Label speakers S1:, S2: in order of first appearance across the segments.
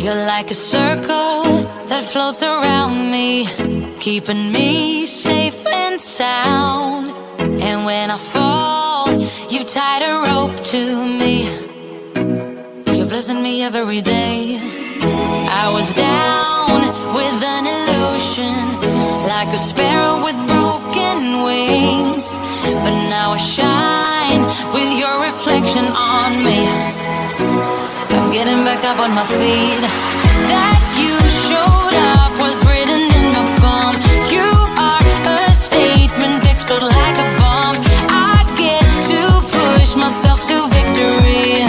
S1: You're like a circle that floats around me, keeping me safe and sound. And when I fall, you tied a rope to me. You're blessing me every day. I was down with an illusion, like a sparrow with broken wings. But now I shine with your reflection on me. I'm getting back up on my feet. That you showed up was written in my palm. You are a statement, explode like a bomb. I get to push myself to victory.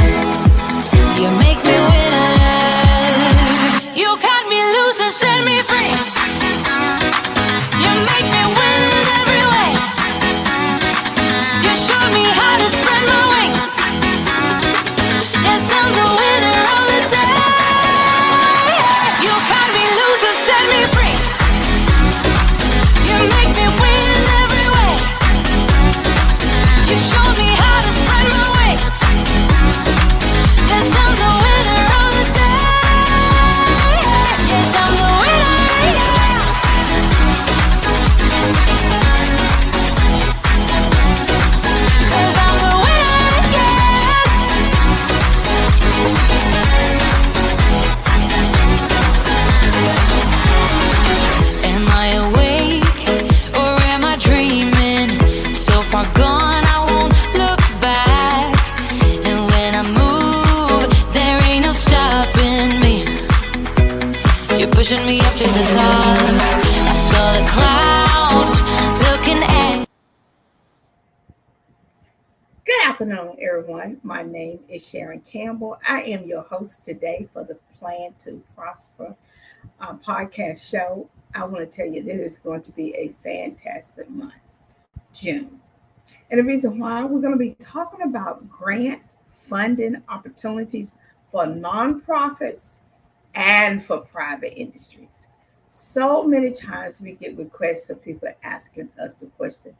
S1: You make me winner. You cut me loose and set me free. You make me win every way. You showed me how to spread my wings. Yes, I'm the winner of the day. You cut me loose and set me free. You make me win every way. You showed me how to spread my wings. Yes, I'm the winner of the day. Yes, I'm the winner, yeah. 'Cause I'm the winner, yes. Am I awake or am I dreaming? So far gone, I won't look back. And when I move, there ain't no stopping me. You're pushing me up to the top. I saw the clouds looking at.
S2: Good afternoon, everyone. My name is Sharon Campbell. I am your host today for the Plan to Prosper podcast show. I want to tell you this is going to be a fantastic month, June. And the reason why we're going to be talking about grants, funding opportunities for nonprofits and for private industries. So many times we get requests for people asking us the question,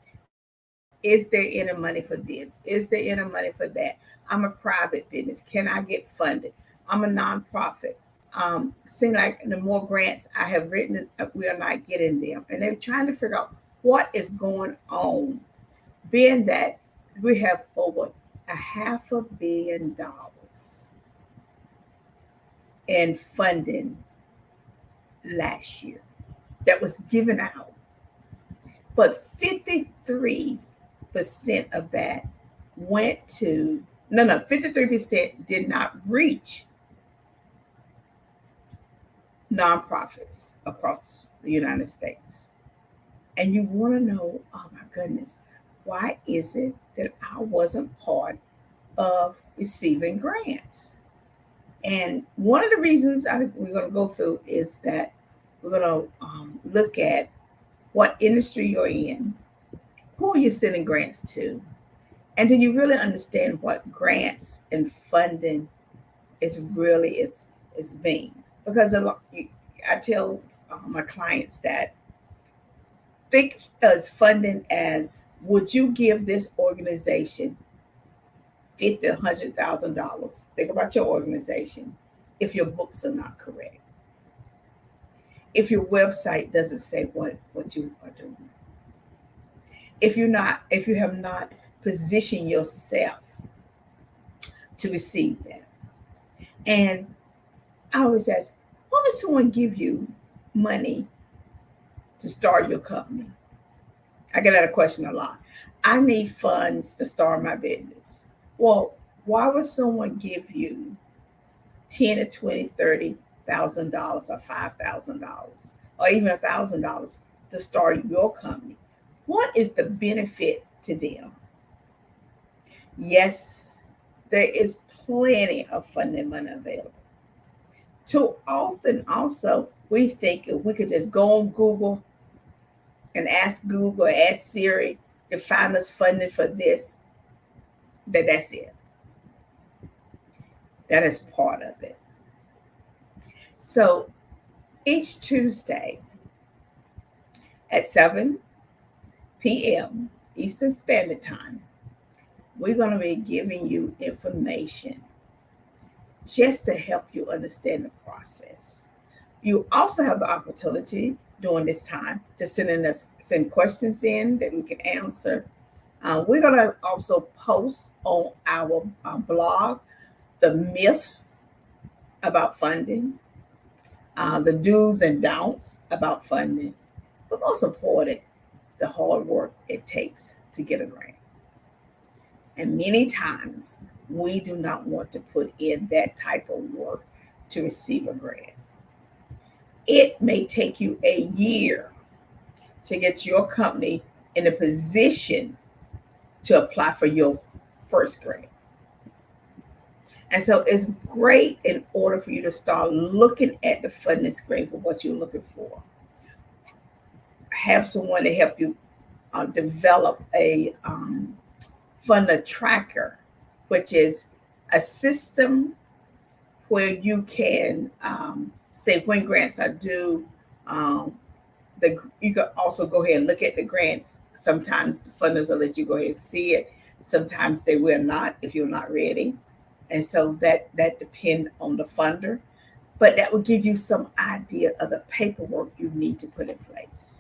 S2: is there any money for this? Is there any money for that? I'm a private business. Can I get funded? I'm a nonprofit. Seem like the more grants I have written, we are not getting them. And they're trying to figure out what is going on, being that we have over $500 million in funding last year that was given out. But 53% of that went to, 53% did not reach nonprofits across the United States. And you want to know, oh my goodness, why is it that I wasn't part of receiving grants? And one of the reasons we're going to go through is that we're going to look at what industry you're in, who are you sending grants to, and do you really understand what grants and funding is really is being? Because I tell my clients that think as funding as, would you give this organization $50,000, $100,000? Think about your organization if your books are not correct, if your website doesn't say what you are doing, if you have not positioned yourself to receive that. And I always ask, what would someone give you money to start your company? I get that question a lot. I need funds to start my business. Well, why would someone give you $10,000 or $20,000, $30,000 or $5,000 or even $1,000 to start your company? What is the benefit to them? Yes, there is plenty of funding money available. Too often also, we think if we could just go on Google and ask Google or ask Siri to find us funding for this, that's it. That is part of it. So each Tuesday at 7 p.m. Eastern Standard Time, we're going to be giving you information just to help you understand the process. You also have the opportunity during this time to send questions in that we can answer. We're going to also post on our blog the myths about funding, the do's and don'ts about funding, but most important, the hard work it takes to get a grant. And many times we do not want to put in that type of work to receive a grant. It may take you a year to get your company in a position to apply for your first grant. And so it's great in order for you to start looking at the funding screen for what you're looking for. Have someone to help you develop a funder tracker, which is a system where you can say when grants are due. You can also go ahead and look at the grants. Sometimes the funders will let you go ahead and see it. Sometimes they will not if you're not ready. And so that depends on the funder. But that will give you some idea of the paperwork you need to put in place.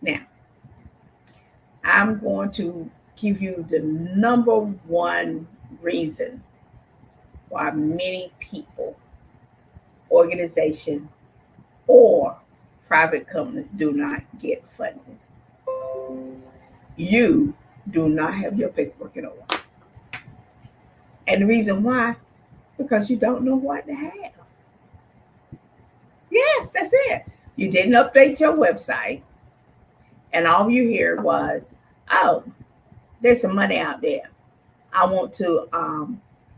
S2: Now, I'm going to give you the number one reason why many people, organizations, or private companies do not get funding. You do not have your paperwork in order. And the reason why, because you don't know what to have. Yes, that's it. You didn't update your website, and all you hear was, oh, there's some money out there. I want to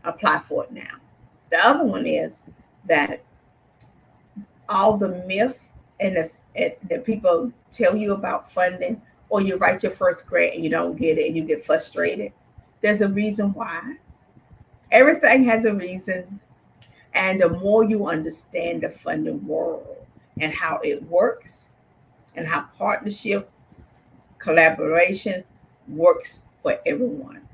S2: apply for it now. The other one is that all the myths and the people tell you about funding, or you write your first grant and you don't get it and you get frustrated. There's a reason why. Everything has a reason. And the more you understand the funding world and how it works and how partnerships, collaboration works for everyone.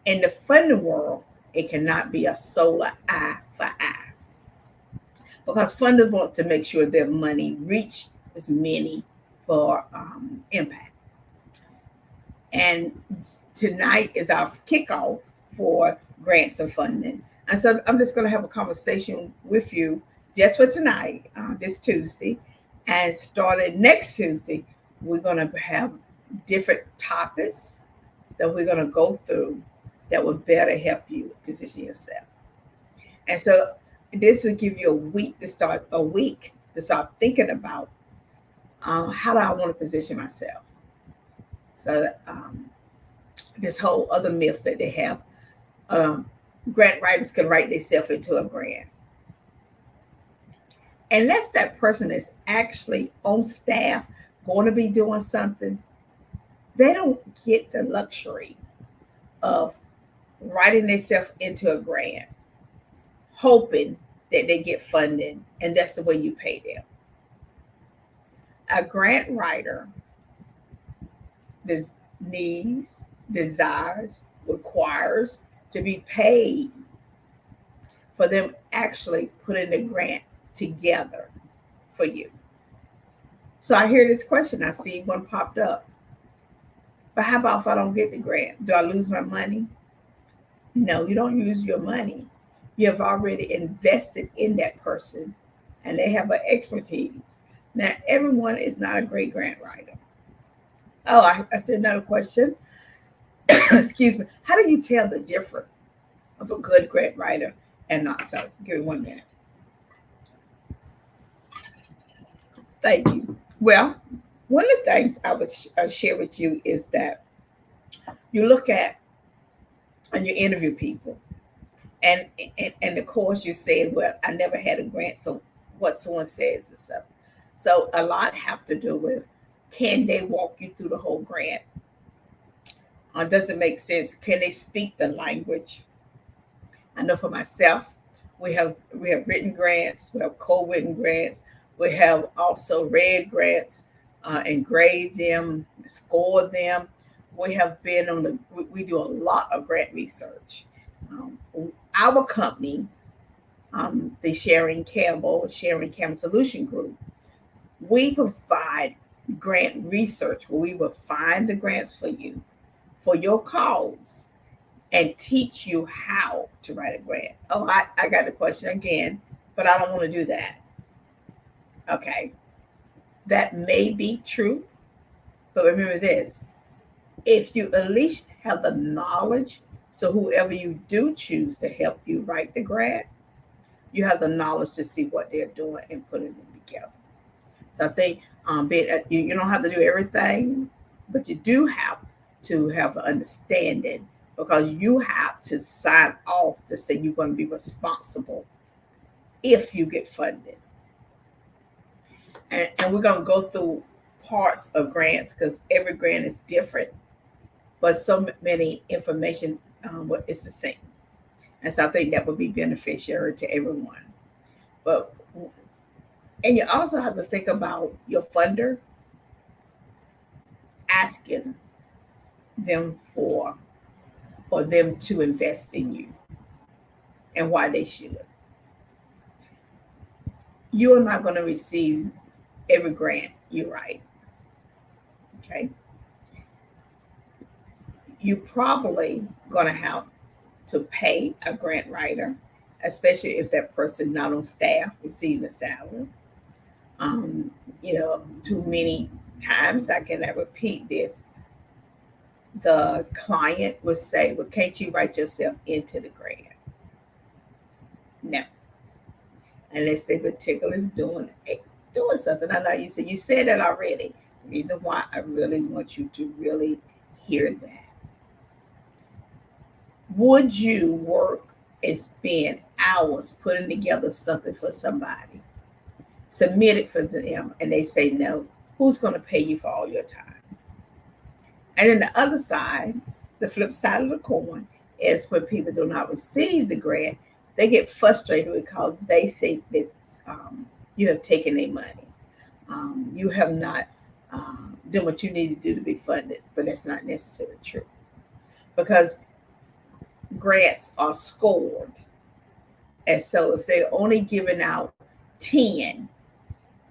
S2: In the funding world, it cannot be a solar eye for eye, because funders want to make sure their money reach as many for impact. And tonight is our kickoff for grants and funding. And so I'm just going to have a conversation with you just for tonight, this Tuesday. And starting next Tuesday, we're going to have different topics that we're going to go through that will better help you position yourself. And so this will give you a week to start thinking about how do I want to position myself. So this whole other myth that they have, grant writers can write themselves into a grant. Unless that person is actually on staff going to be doing something, they don't get the luxury of writing themselves into a grant, hoping that they get funding, and that's the way you pay them. A grant writer needs, desires, requires to be paid for them actually putting the grant together for you. So I hear this question. I see one popped up. But how about if I don't get the grant? Do I lose my money? No, you don't use your money. You have already invested in that person, and they have an expertise. Now, everyone is not a great grant writer. Oh, I said another question. Excuse me. How do you tell the difference of a good grant writer and not so? Give me 1 minute. Thank you. Well, one of the things I would share with you is that you look at and you interview people, and of course you say, well, I never had a grant, so what someone says and stuff. So a lot have to do with, can they walk you through the whole grant? Does it make sense? Can they speak the language? I know for myself, we have written grants, we have co-written grants, we have also read grants, engraved them, scored them. We have been we do a lot of grant research. our company, the Sharon Campbell Solution Group, we provide grant research where we will find the grants for your cause and teach you how to write a grant. Oh, I got the question again, but I don't want to do that. Okay, that may be true, but remember this: if you at least have the knowledge, so whoever you do choose to help you write the grant, you have the knowledge to see what they're doing and putting them together. So I think you don't have to do everything, but you do have to have an understanding because you have to sign off to say you're going to be responsible if you get funded. And we're going to go through parts of grants because every grant is different, but so many information is the same. And so I think that would be beneficial to everyone. But and you also have to think about your funder asking them for or them to invest in you and why they should. You are not going to receive every grant you write. Okay. You probably going to have to pay a grant writer, especially if that person not on staff receiving a salary. Too many times, I cannot repeat this, the client would say, well, can't you write yourself into the grant? No. Unless they particularly is doing something. I know you said that already. The reason why I really want you to really hear that. Would you work and spend hours putting together something for somebody, submit it for them, and they say no? Who's going to pay you for all your time? And then the other side, the flip side of the coin, is when people do not receive the grant, they get frustrated because they think that you have taken their money. You have not done what you need to do to be funded, but that's not necessarily true. Because grants are scored. And so if they're only giving out 10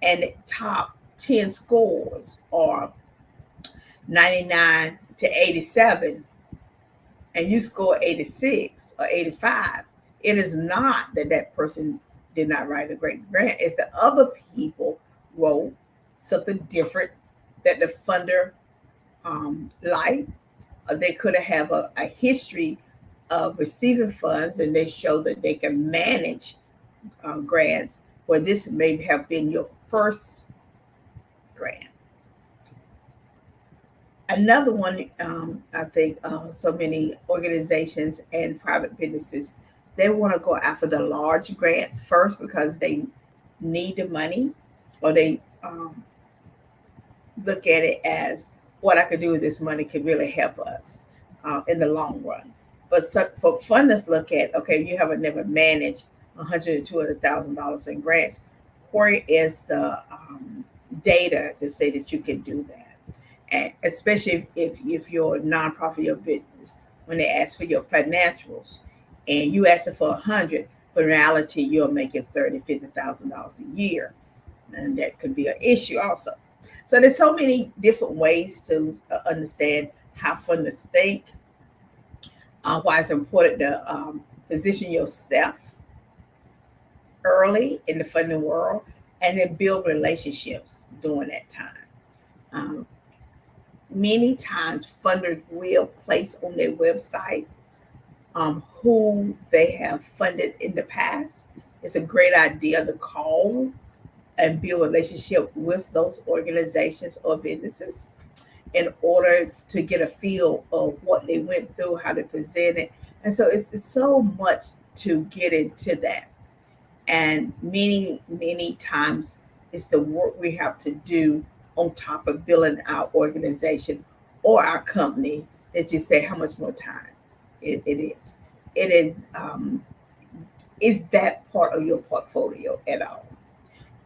S2: and the top 10 scores are 99 to 87 and you score 86 or 85, it is not that person did not write a great grant. It's that other people wrote something different that the funder liked. They could have a history of receiving funds and they show that they can manage grants, where this may have been your first grant. Another one, I think so many organizations and private businesses, they want to go after the large grants first because they need the money, or they look at it as what I could do with this money could really help us in the long run. But for funders look at, okay, you haven't never managed $100,000 to $200,000 in grants. Where is the data to say that you can do that? And especially if you're a nonprofit, your business, when they ask for your financials and you ask for 100, but in reality you're making $30,000, $50,000 a year, and that could be an issue also. So there's so many different ways to understand how funders think. Why it's important to position yourself early in the funding world and then build relationships during that time. Many times funders will place on their website who they have funded in the past. It's a great idea to call and build a relationship with those organizations or businesses in order to get a feel of what they went through, how they presented. And so it's so much to get into that. And many, many times it's the work we have to do on top of building our organization or our company that you say, how much more time it is. It is that part of your portfolio at all?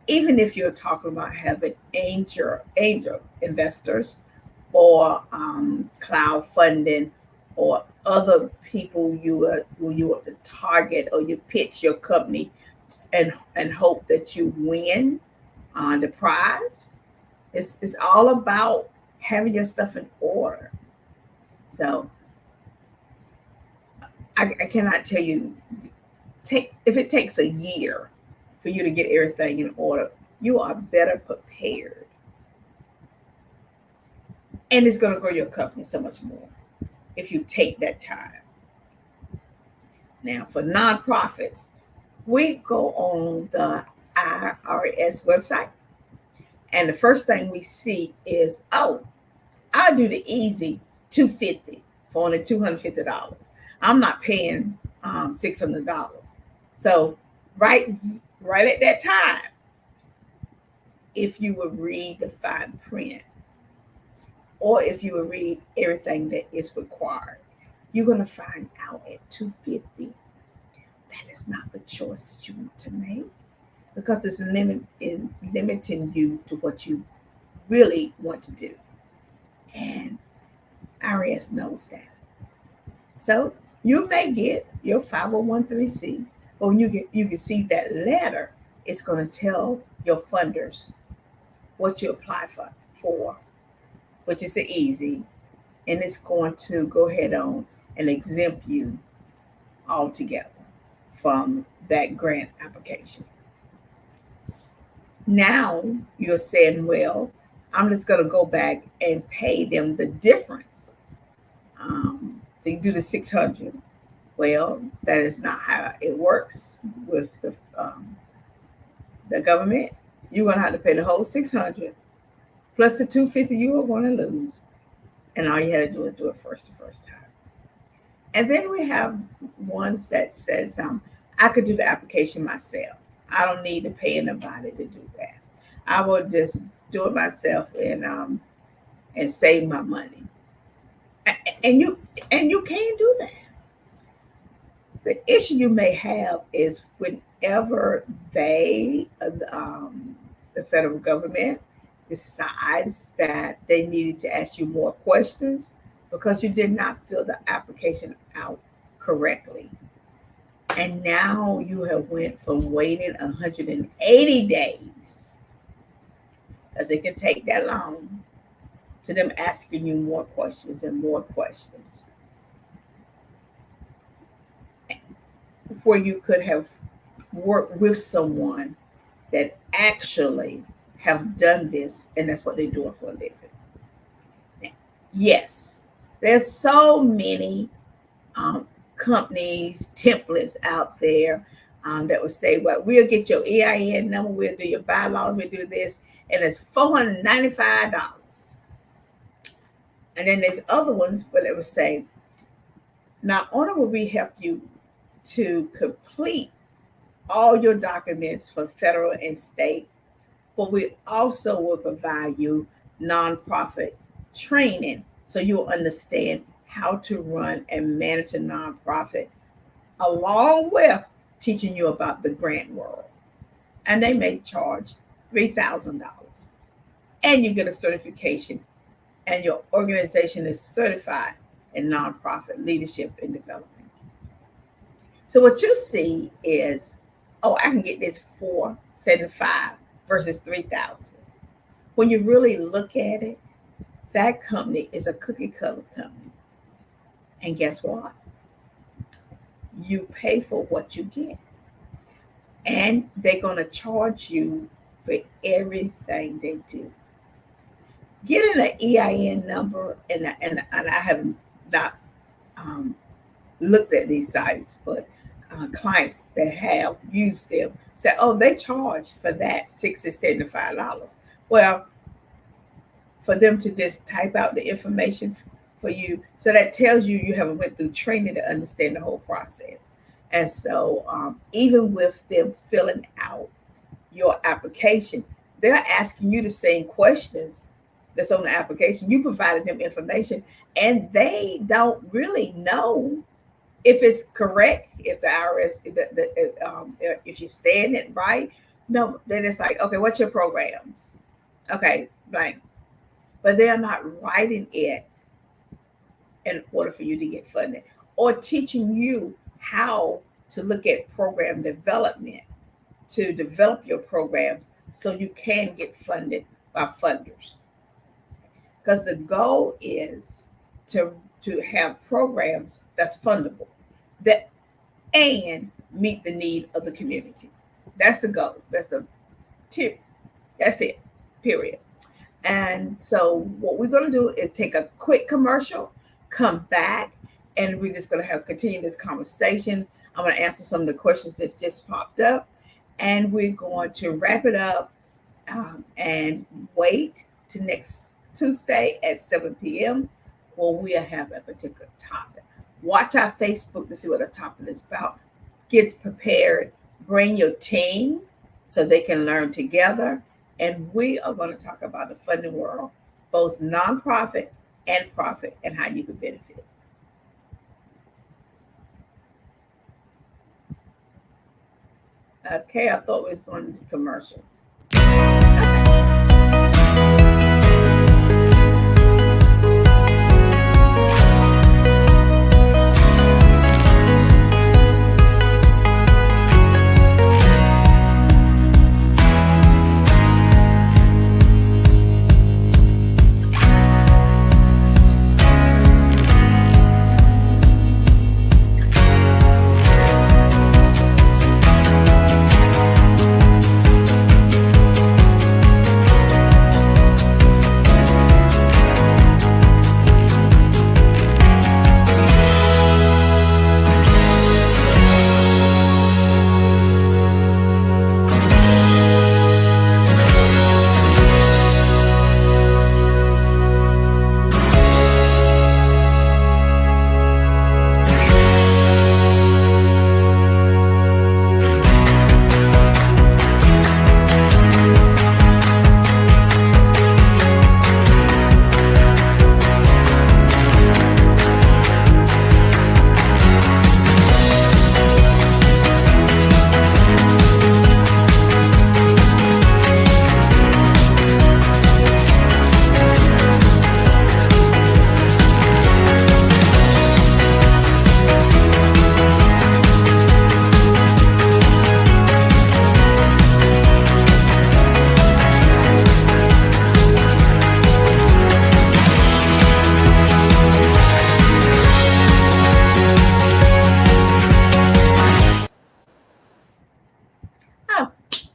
S2: Even if you're talking about having angel investors or cloud funding or other people you want to target, or you pitch your company and hope that you win the prize. It's all about having your stuff in order. So I cannot tell you, if it takes a year for you to get everything in order, you are better prepared. And it's going to grow your company so much more if you take that time. Now, for nonprofits, we go on the IRS website, and the first thing we see is, oh, I'll do the easy $250 for only $250. I'm not paying $600. So right at that time, if you would read the fine print, or if you would read everything that is required, you're going to find out at $250 that is not the choice that you want to make, because it's limiting you to what you really want to do. And IRS knows that. So you may get your 501(c), but when you can see that letter, it's going to tell your funders what you apply for, which is easy, and it's going to go ahead on and exempt you altogether from that grant application. Now you're saying, well, I'm just going to go back and pay them the difference. So you do the $600. Well, that is not how it works with the government. You're going to have to pay the whole $600 plus the $250 you are going to lose. And all you had to do is do it the first time. And then we have ones that says, I could do the application myself. I don't need to pay anybody to do that. I will just do it myself and save my money. And you can do that. The issue you may have is whenever the federal government decides that they needed to ask you more questions because you did not fill the application out correctly. And now you have went from waiting 180 days, because it can take that long, to them asking you more questions and more questions, where you could have worked with someone that actually have done this, and that's what they're doing for a living. Now, yes, there's so many companies, templates out there that would say, well, we'll get your EIN number, we'll do your bylaws, we'll do this, and it's $495. And then there's other ones where they would say, not only will we help you to complete all your documents for federal and state, but we also will provide you nonprofit training so you'll understand how to run and manage a nonprofit, along with teaching you about the grant world. And they may charge $3,000. And you get a certification, and your organization is certified in nonprofit leadership and development. So what you see is, oh, I can get this $475 versus $3,000. When you really look at it, that company is a cookie cutter company. And guess what? You pay for what you get. And they're going to charge you for everything they do. Getting an EIN number, and I have not looked at these sites, but clients that have used them say, oh, they charge for that $60, $75. Well, for them to just type out the information for you, so that tells you you haven't went through training to understand the whole process. And so even with them filling out your application, they're asking you the same questions that's on the application. You provided them information, and they don't really know if it's correct, if the IRS, if you're saying it right. No, then it's like, okay, what's your programs? Okay, blank. But they're not writing it in order for you to get funded, or teaching you how to look at program development to develop your programs so you can get funded by funders. Because the goal is to have programs that's fundable that and meet the need of the community. That's the goal. That's the tip. That's it. Period. And so what we're going to do is take a quick commercial, come back, and we're just going to continue this conversation. I'm going to answer some of the questions that's just popped up, and we're going to wrap it up and wait to next Tuesday at 7 p.m. where we'll have a particular topic. Watch our Facebook to see what the topic is about. Get prepared. Bring your team so they can learn together. And we are going to talk about the funding world, both nonprofit and profit, and how you can benefit. Okay, I thought we was going to commercial.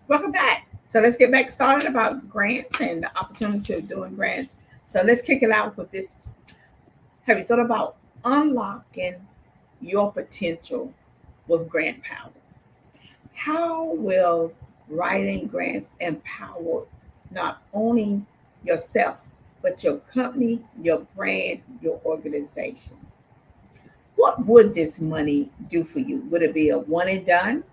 S2: Welcome back. So let's get back started about grants and the opportunity of doing grants. So let's kick it out with this. Have you thought about unlocking your potential with grant power? How will writing grants empower not only yourself, but your company, your brand, your organization? What would this money do for you? Would it be a one and done?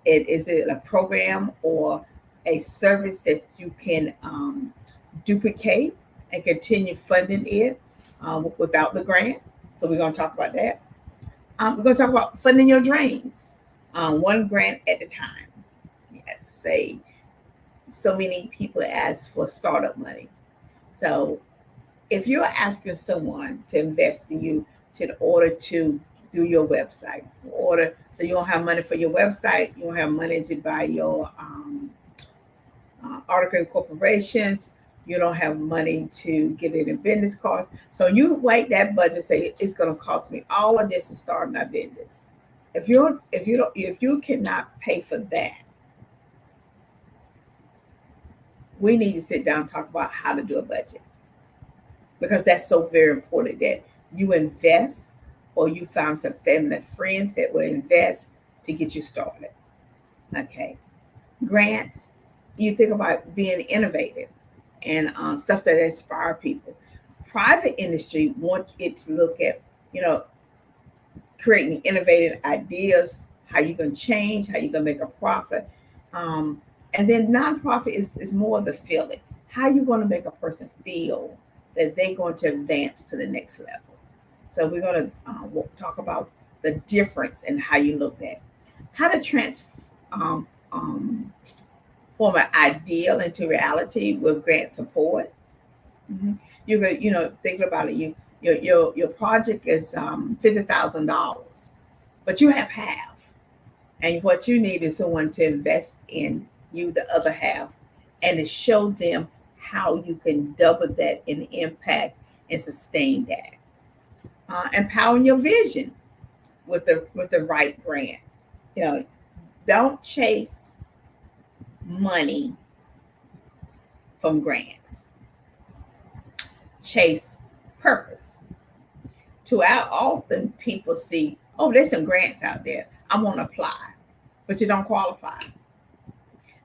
S2: Is it a program or a service that you can duplicate and continue funding it without the grant? So we're going to talk about that. We're going to talk about funding your dreams, one grant at a time. Yes, say so many people ask for startup money. So if you're asking someone to invest in you in order to do your website, so you don't have money for your website, you don't have money to buy your article in corporations, you don't have money to get it in business cards. So you write that budget, say it's going to cost me all of this to start my business. If you cannot pay for that, we need to sit down and talk about how to do a budget, because that's so very important that you invest, or you find some family and friends that will invest to get you started. Okay. Grants, you think about being innovative and stuff that inspire people. Private industry want it to look at, creating innovative ideas, how you're going to change, how you're going to make a profit. And then nonprofit is more of the feeling. How you going to make a person feel that they're going to advance to the next level. So we're going to talk about the difference in how you look at how to transform an ideal into reality with grant support. Mm-hmm. You're thinking about it. your project is $50,000, but you have half, and what you need is someone to invest in you the other half, and to show them how you can double that in impact and sustain that. Empowering your vision with the right grant. You know, don't chase money from grants. Chase purpose. Too often people see, oh, there's some grants out there, I want to apply, but you don't qualify.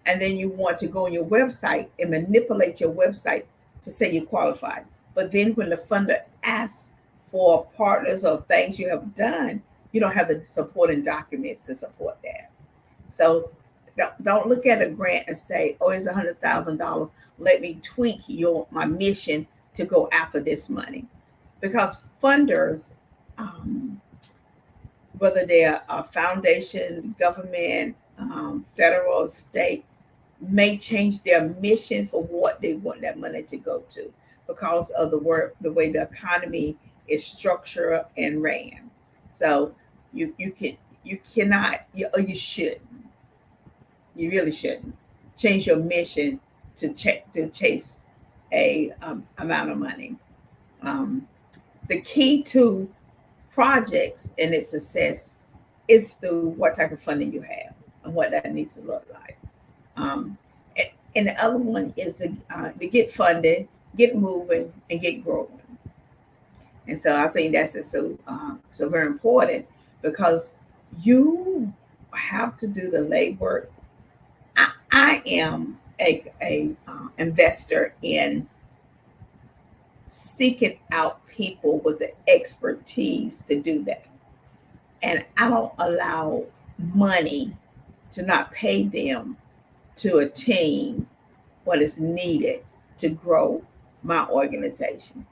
S2: And then you want to go on your website and manipulate your website to say you qualified. But then when the funder asks for partners or things you have done, you don't have the supporting documents to support that. So don't look at a grant and say, oh, it's $100,000. Let me tweak my mission to go after this money. Because funders, whether they're a foundation, government, federal, state, may change their mission for what they want that money to go to because of the way the economy is structured and ran. So you cannot, or you shouldn't. You really shouldn't change your mission to chase a amount of money. The key to projects and its success is through what type of funding you have and what that needs to look like. And the other one is to get funded, get moving, and get growing. And so I think that's so very important, because you have to do the legwork. I am a investor in seeking out people with the expertise to do that. And I don't allow money to not pay them to attain what is needed to grow my organization.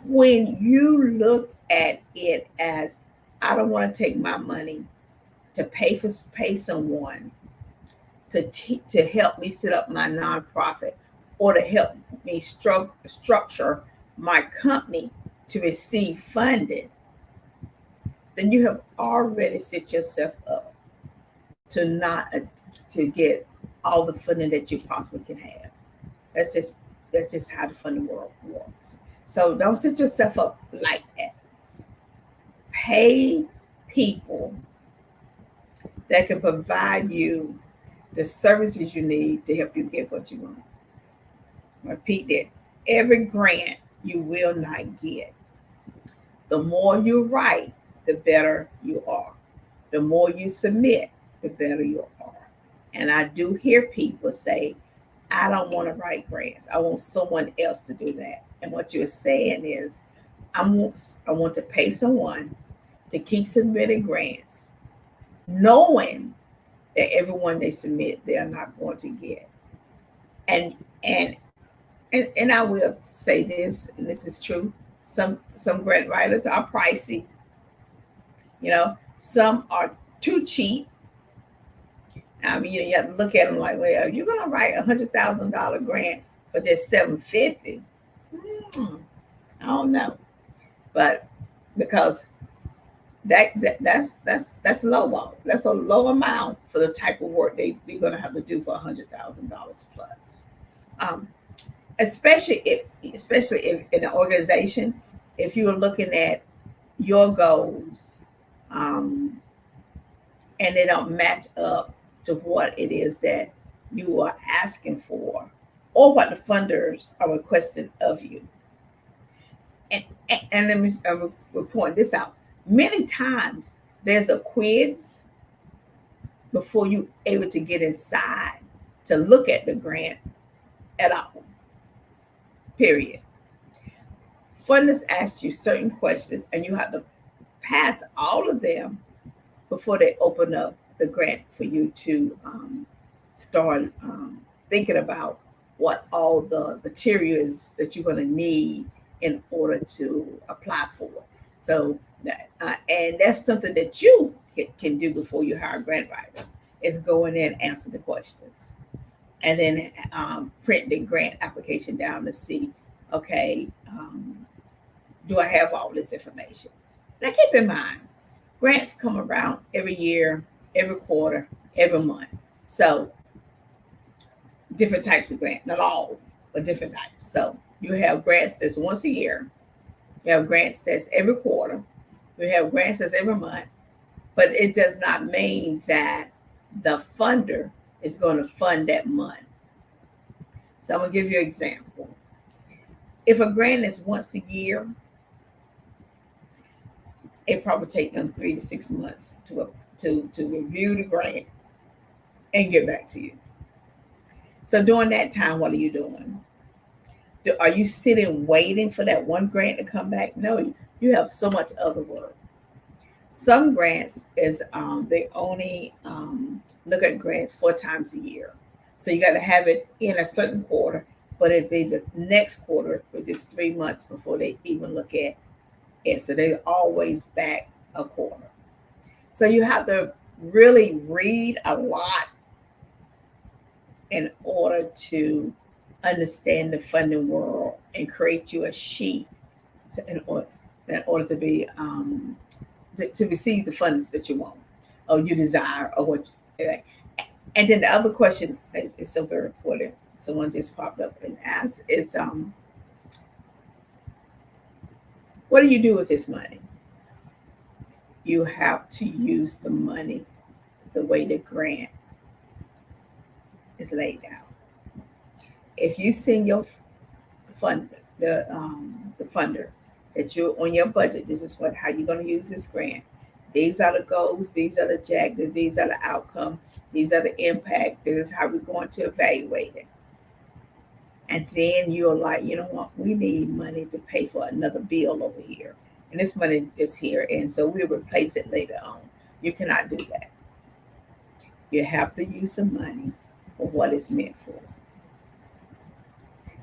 S2: When you look at it as, I don't want to take my money to pay someone to help me set up my nonprofit, or to help me structure my company to receive funding, then you have already set yourself up to get all the funding that you possibly can have. That's just how the funding world works. So don't set yourself up like that. Pay people that can provide you the services you need to help you get what you want. Repeat that. Every grant you will not get. The more you write, the better you are. The more you submit, the better you are. And I do hear people say, I don't want to write grants. I want someone else to do that. And what you're saying is, I want to pay someone to keep submitting grants, knowing that everyone they submit, they are not going to get. And I will say this, and this is true. Some grant writers are pricey. Some are too cheap. I mean, you have to look at them like, well, you're going to write $100,000 grant for this $750. I don't know, but because that's low ball. That's a low amount for the type of work they're going to have to do for $100,000 plus. Especially if in an organization, if you are looking at your goals, and they don't match up to what it is that you are asking for, or what the funders are requesting of you. And let me point this out. Many times there's a quiz before you're able to get inside to look at the grant at all. Period. Funders ask you certain questions, and you have to pass all of them before they open up the grant for you to start thinking about what all the materials that you're going to need in order to apply for. So, and that's something that you can do before you hire a grant writer, is go in there and answer the questions, and then print the grant application down to see, okay, do I have all this information? Now keep in mind, grants come around every year, every quarter, every month. So different types of grant, not all, but different types. So you have grants that's once a year, you have grants that's every quarter, you have grants that's every month, but it does not mean that the funder is going to fund that month. So I'm going to give you an example. If a grant is once a year, it probably take them 3 to 6 months to review the grant and get back to you. So during that time, what are you doing? Are you sitting waiting for that one grant to come back? No, you have so much other work. Some grants is they only look at grants 4 times a year. So you got to have it in a certain quarter, but it'd be the next quarter, which is 3 months before they even look at it. So they always back a quarter. So you have to really read a lot in order to understand the funding world and create you a sheet in order to be to receive the funds that you want or you desire or what you, and then the other question is so very important. Someone just popped up and asked, it's what do you do with this money? You have to use the money the way the grant is laid out. If you send your funder, the funder, that you're on your budget, this is how you're going to use this grant. These are the goals, these are the objectives, these are the outcome, these are the impact, this is how we're going to evaluate it. And then you're like, you know what, we need money to pay for another bill over here. And this money is here, and so we'll replace it later on. You cannot do that. You have to use the money for what it's meant for.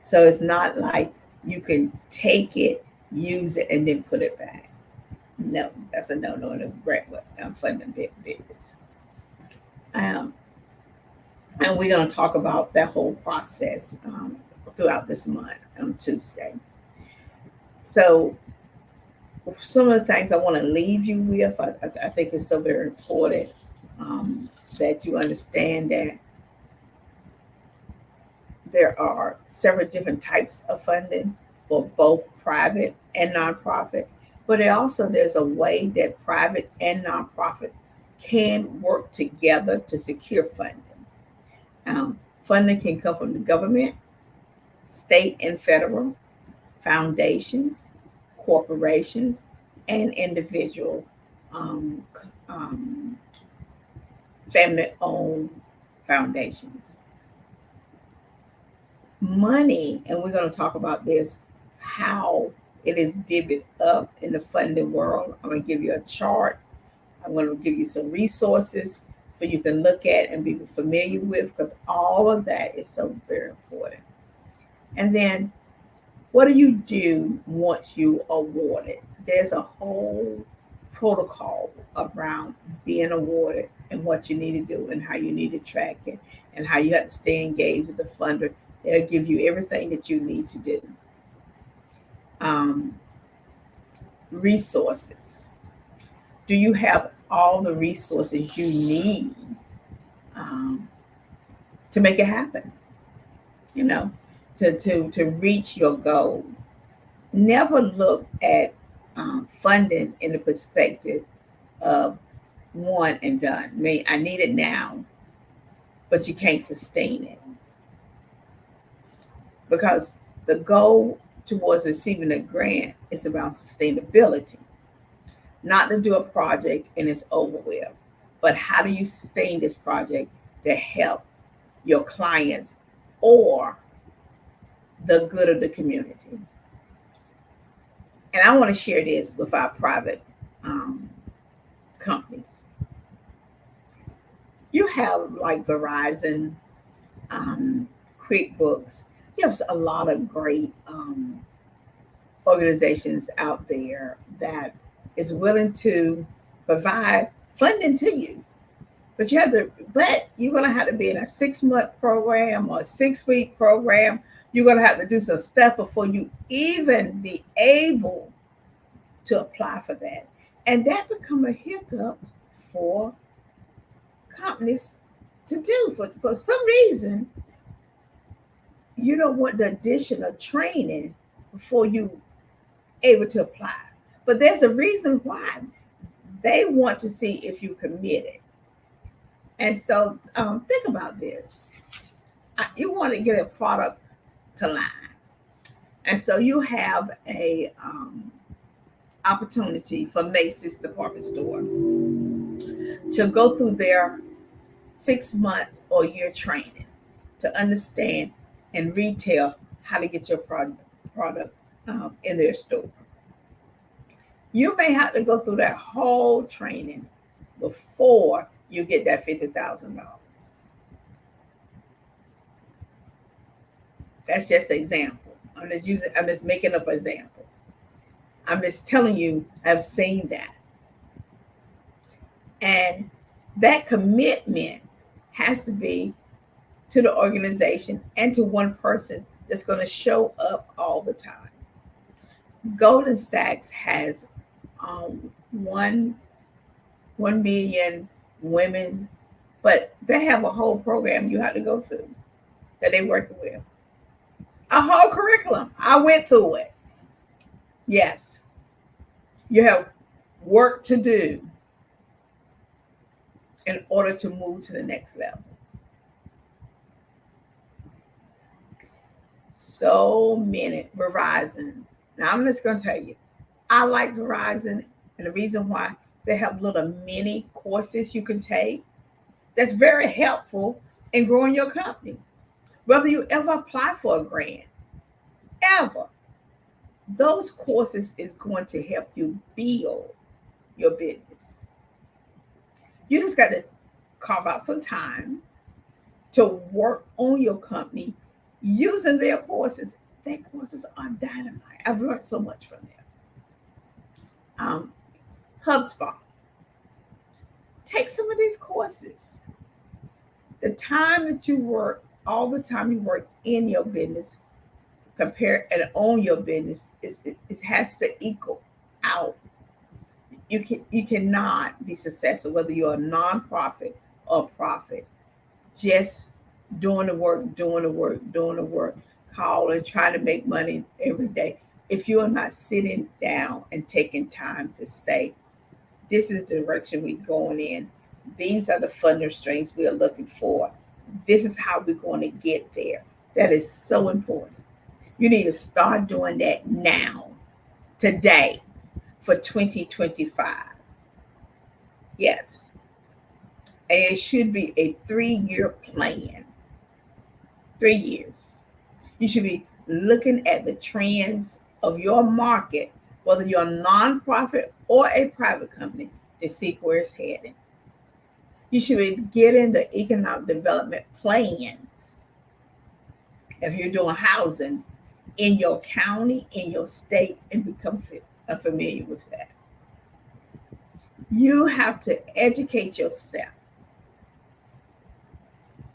S2: So it's not like you can take it, use it, and then put it back. No, that's a no-no in the grant funding business. And we're going to talk about that whole process throughout this month on Tuesday. So some of the things I want to leave you with, I think is so very important that you understand that there are several different types of funding for both private and nonprofit, but there's a way that private and nonprofit can work together to secure funding. Funding can come from the government, state and federal, foundations, corporations, and individual family-owned foundations. Money, and we're going to talk about this, how it is divvied up in the funding world. I'm going to give you a chart. I'm going to give you some resources so you can look at and be familiar with, because all of that is so very important. And then what do you do once you are awarded? There's a whole protocol around being awarded and what you need to do and how you need to track it and how you have to stay engaged with the funder. They'll give you everything that you need to do. Resources. Do you have all the resources you need to make it happen? You know, to reach your goal. Never look at funding in the perspective of one and done. I mean, I need it now, but you can't sustain it. Because the goal towards receiving a grant is about sustainability. Not to do a project and it's over with, but how do you sustain this project to help your clients or the good of the community? And I want to share this with our private companies. You have like Verizon, QuickBooks. You have a lot of great organizations out there that is willing to provide funding to you. But you're going to have to be in a 6-month program or a 6-week program. You're going to have to do some stuff before you even be able to apply for that. And that become a hiccup for companies to do. For some reason, you don't want the additional training before you able to apply. But there's a reason why. They want to see if you committed. And so think about this. You want to get a product to line. And so you have a opportunity for Macy's department store to go through their 6 month or year training to understand and retail how to get your product in their store. You may have to go through that whole training before you get that $50,000. That's just an example. I'm just making up an example. I'm just telling you, I've seen that. And that commitment has to be to the organization and to one person that's going to show up all the time. Goldman Sachs has 1 million women, but they have a whole program you have to go through that they're working with. A whole curriculum. I went through it. Yes. You have work to do in order to move to the next level. So many. Verizon. Now I'm just going to tell you, I like Verizon, and the reason why, they have little mini courses you can take that's very helpful in growing your company. Whether you ever apply for a grant, ever, those courses is going to help you build your business. You just got to carve out some time to work on your company using their courses. Their courses are dynamite. I've learned so much from them. HubSpot. Take some of these courses. The time that you work, all the time you work in your business, compare and own your business, it has to equal out. You cannot be successful, whether you're a nonprofit or a profit, just doing the work, calling, trying to make money every day. If you're not sitting down and taking time to say, this is the direction we're going in. These are the funding streams we are looking for. This is how we're going to get there. That is so important. You need to start doing that now, today, for 2025. Yes. And it should be a 3-year plan. 3 years. You should be looking at the trends of your market, whether you're a nonprofit or a private company, to see where it's heading. You should be getting the economic development plans, if you're doing housing, in your county, in your state, and become familiar with that. You have to educate yourself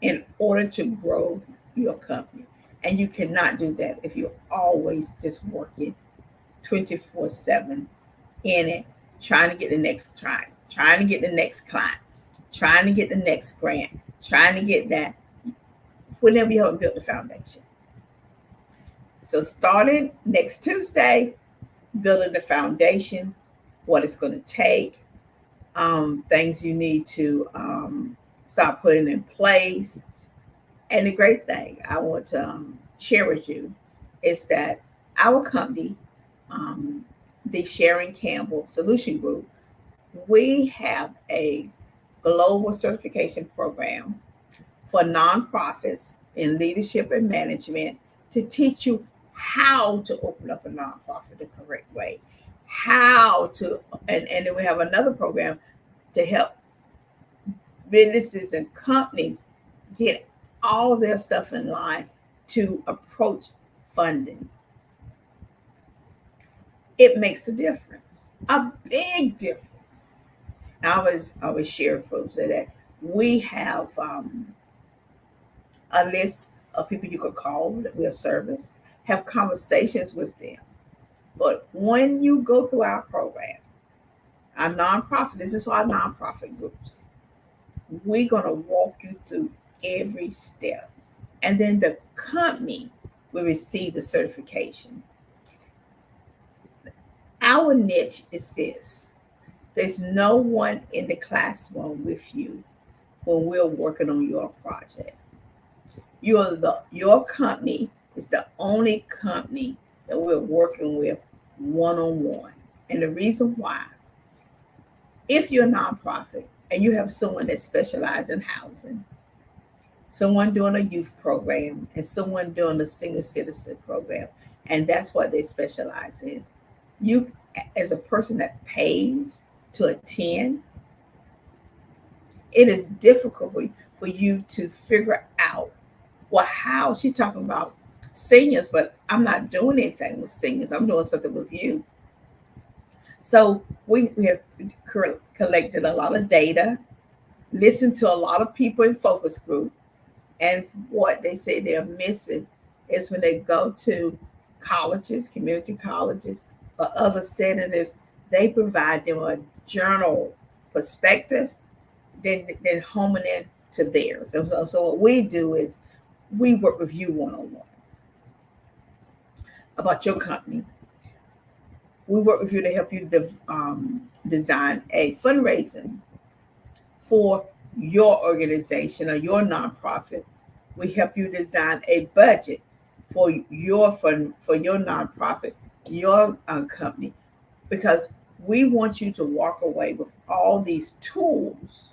S2: in order to grow your company. And you cannot do that if you're always just working 24/7 in it, trying to get the next client, trying to get the next client, trying to get the next grant, trying to get that, whenever you haven't built the foundation. So starting next Tuesday, building the foundation, what it's going to take, things you need to start putting in place. And the great thing I want to share with you is that our company, the Sharon Campbell Solution Group, we have a global certification program for nonprofits in leadership and management to teach you how to open up a nonprofit the correct way, how to, and then we have another program to help businesses and companies get all their stuff in line to approach funding. It makes a difference, a big difference. And I always share with folks that we have a list of people you could call that we have service, have conversations with them But when you go through our program, our nonprofit, this is for our nonprofit groups, we're going to walk you through every step. And then the company will receive the certification. Our niche is this: there's no one in the classroom with you when we're working on your project. Your company is the only company that we're working with one on one. And the reason why, if you're a nonprofit and you have someone that specializes in housing, someone doing a youth program, and someone doing a senior citizen program, and that's what they specialize in, you, as a person that pays to attend, it is difficult for you to figure out, well, how she's talking about seniors, but I'm not doing anything with seniors. I'm doing something with you. So we have collected a lot of data, listened to a lot of people in focus group, and what they say they're missing is when they go to colleges, community colleges, or other settings, they provide them a journal perspective, then homing in to theirs. So what we do is we work with you one-on-one about your company. We work with you to help you design a fundraising for your organization or your nonprofit. We help you design a budget for your fund, for your nonprofit, your company, because we want you to walk away with all these tools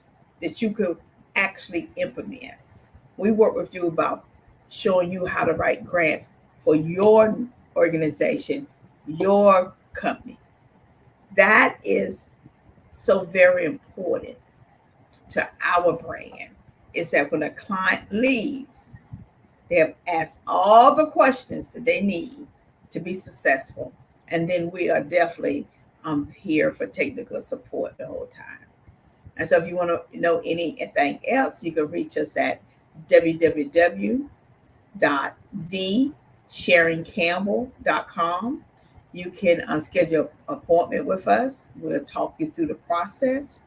S2: that you could actually implement. We work with you about showing you how to write grants for your organization, your company. That is so very important to our brand, is that when a client leaves, they have asked all the questions that they need to be successful. And then we are definitely here for technical support the whole time. And so if you want to know anything else, you can reach us at www.thesharoncampbell.com. You can schedule an appointment with us. We'll talk you through the process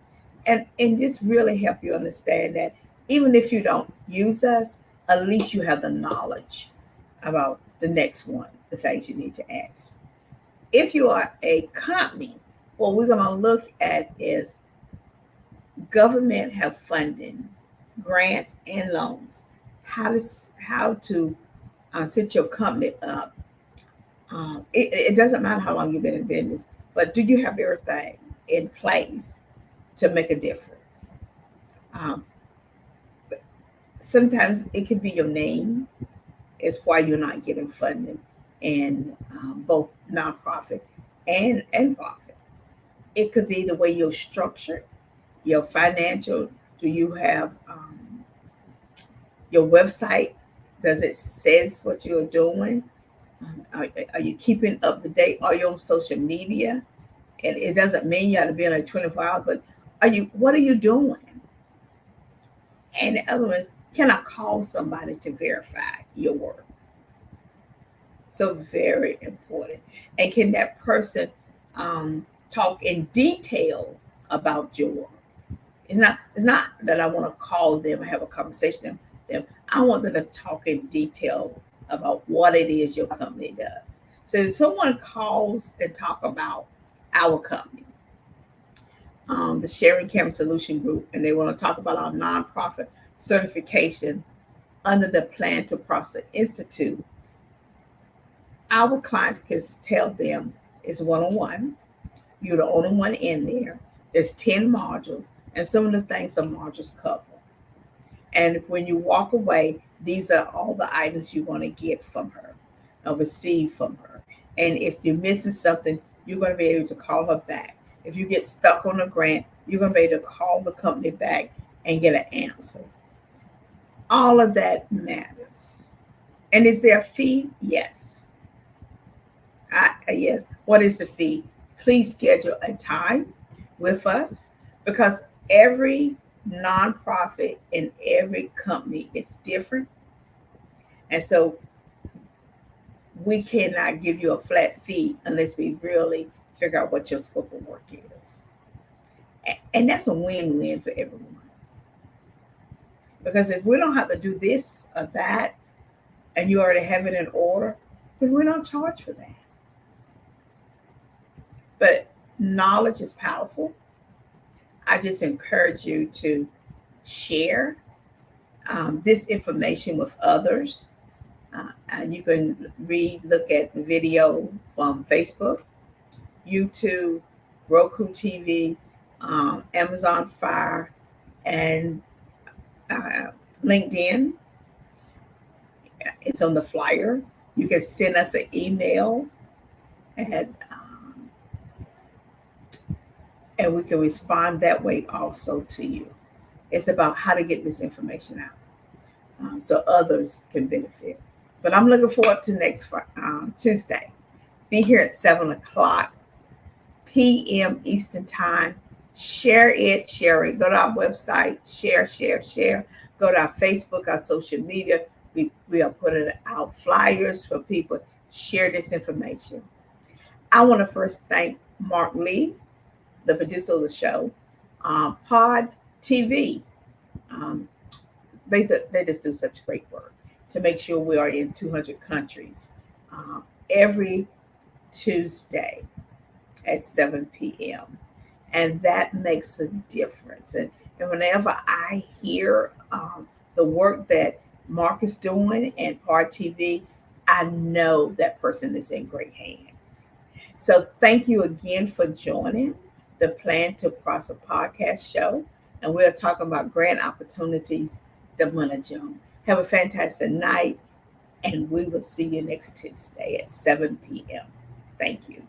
S2: and just really help you understand that even if you don't use us, at least you have the knowledge about the next one, the things you need to ask. If you are a company, what we're going to look at is government have funding, grants and loans. How to set your company up. It doesn't matter how long you've been in business, but do you have everything in place to make a difference? Sometimes it could be your name is why you're not getting funding in both nonprofit and profit. It could be the way you're structured, your financial. Do you have your website? Does it says what you're doing? Are you keeping up to date? Are you on social media? And it doesn't mean you have to be on like 24 hours, but what are you doing? And in other words, can I call somebody to verify your work? So very important. And can that person talk in detail about your work? It's not that I want to call them and have a conversation with them. I want them to talk in detail about what it is your company does. So if someone calls and talk about our company, the Sharon Campbell Solution Group, and they want to talk about our nonprofit certification under the Plan to Prosper Institute, our clients can tell them it's one-on-one. You're the only one in there. There's 10 modules, and some of the things the modules cover. And when you walk away, these are all the items you want to get from her or receive from her. And if you're missing something, you're going to be able to call her back. If you get stuck on a grant, you're going to be able to call the company back and get an answer. All of that matters. And is there a fee? Yes. Yes. What is the fee? Please schedule a time with us, because every nonprofit and every company is different. And so we cannot give you a flat fee unless we really figure out what your scope of work is. And that's a win-win for everyone. Because if we don't have to do this or that, and you already have it in order, then we don't charge for that. But knowledge is powerful. I just encourage you to share this information with others. And you can look at the video from Facebook, YouTube, Roku TV, Amazon Fire, and LinkedIn. It's on the flyer. You can send us an email, and we can respond that way also to you. It's about how to get this information out so others can benefit. But I'm looking forward to next Tuesday. Be here at 7:00 p.m. Eastern Time. Share it. Go to our website. Share. Go to our Facebook, our social media. We are putting out flyers for people. Share this information. I want to first thank Mark Lee, the producer of the show, Pod TV. They just do such great work to make sure we are in 200 countries every Tuesday at 7 p.m. And that makes a difference. And whenever I hear the work that Mark is doing and Pod TV, I know that person is in great hands. So thank you again for joining the Plan to Prosper podcast show. And we're talking about grant opportunities, the money zone. Have a fantastic night, and we will see you next Tuesday at 7 p.m. Thank you.